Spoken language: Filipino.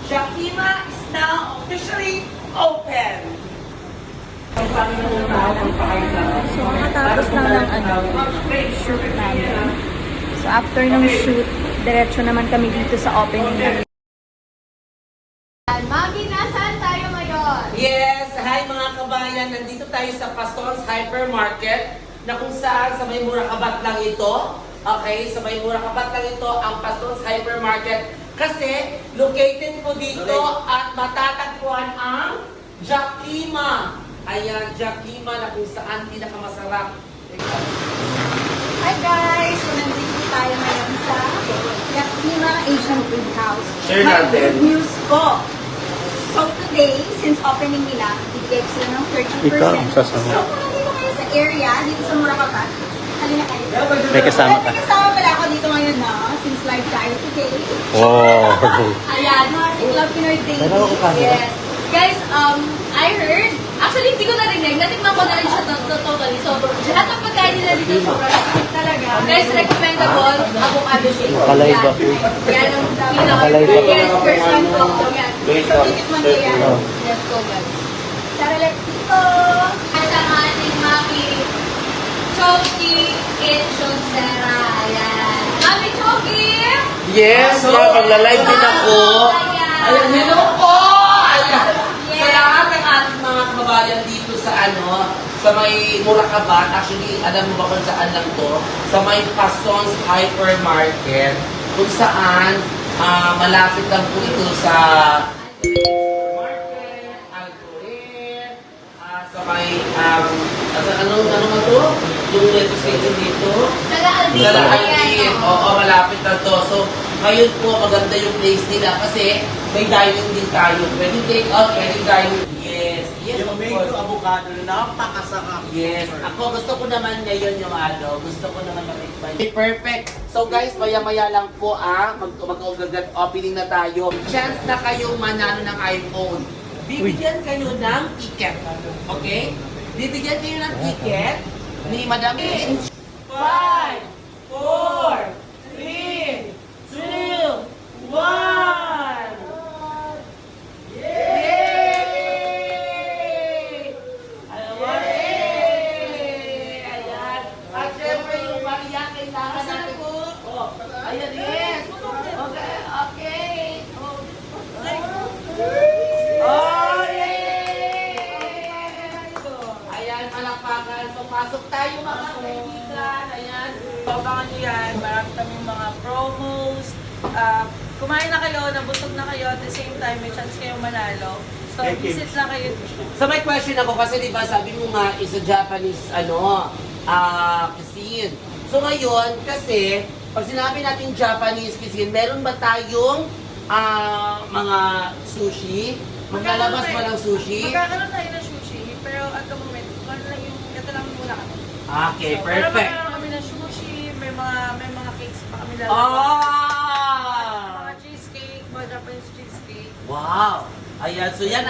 Yakima is now officially open. So, makatapos na ng shoot namin. So, after ng shoot, diretso naman kami dito sa opening namin. Mami, nasaan tayo ngayon? Yes, hi mga kabayan. Nandito tayo sa Pastor's Hypermarket na kung saan sa may Murakabat lang ito. Okay, sa may Murakabat lang ito ang Pastor's Hypermarket kasi located po dito at matatagpuan ang Yakima. Ayan, Yakima na kung saan pinakamasarap. Hi guys! So, nandito tayo ngayon sa Yakima Asian Food House. Share May natin. good news po. So today, since opening nila, bigay sila ng 30%. Ikaw ang sasama. So kung nandito kayo sa area, dito sa Murakabat, halina kayo. May kasama ka. May kasama pala ako dito ngayon na, since live tayo today. Oh. Ayan, mga si Club Pinoy Daily. Yes. Guys, I heard, actually hindi ko narinig, natikman ko na rin siya totally. So, lahat ng pagkain nila dito sobrang sweet talaga. Guys, recommendable, avocado shake. Palay ba? Yan ang pinaka. Palay ba? Yes, first one ko. Yan. So, titikman ko yan. Let's go, guys. Tara, let's go! At ang ating mami, Choki Etchosera. Ayan. Mami Choki! Yes, magla-live din ako. Ayan, hello po! Ayan. Sa lahat ng ating mga kababayan dito sa sa may Murakabat, actually, alam mo ba kung saan lang to? Sa may Pastor's Hypermarket, kung saan malapit lang po ito sa Market, Alcorer, sa may, ano nga to? Yung metro station dito? Alvin. Alvin. Oo, malapit na to. So, ngayon po, maganda yung place nila kasi may dining din tayo. Pwede take out, pwede dining. Yes, yes, Yung of mango course. avocado na napakasarap. Yes. Ako, gusto ko naman ngayon yung gusto ko naman mag-explain. Okay, perfect. So guys, maya-maya lang po mag-opening na tayo. Chance na kayong manalo ng iPhone. Bibigyan kayo ng ticket. Okay? Bibigyan kayo ng ticket ni Madam In. 5, 4, 3, 2, 1. Yay! Ayan. At syempre yung Maria, kailangan natin. Oh, ayan, yes. Okay, okay. Oh, yay! Ayan, palakpakan. So, pasok tayo mga kaibigan. Ayan. Abangan nyo yan, marami kami mga promos. Kumain na kayo, nabusog na kayo, at the same time, may chance kayong manalo. So, visit lang kayo dito. So may question ako kasi di ba sabi mo nga is a Japanese cuisine. So ngayon kasi pag sinabi natin Japanese cuisine, meron ba tayong mga sushi? Maglalabas ba ng sushi? Magkakaroon tayo ng sushi, pero at the moment, ito lang muna kami. Okay, So, perfect. pero magkakaroon kami ng sushi, may mga cakes pa kami lalabas. Oh! Mga cheesecake, mga Japanese cheesecake. Wow! Ayan, so yan.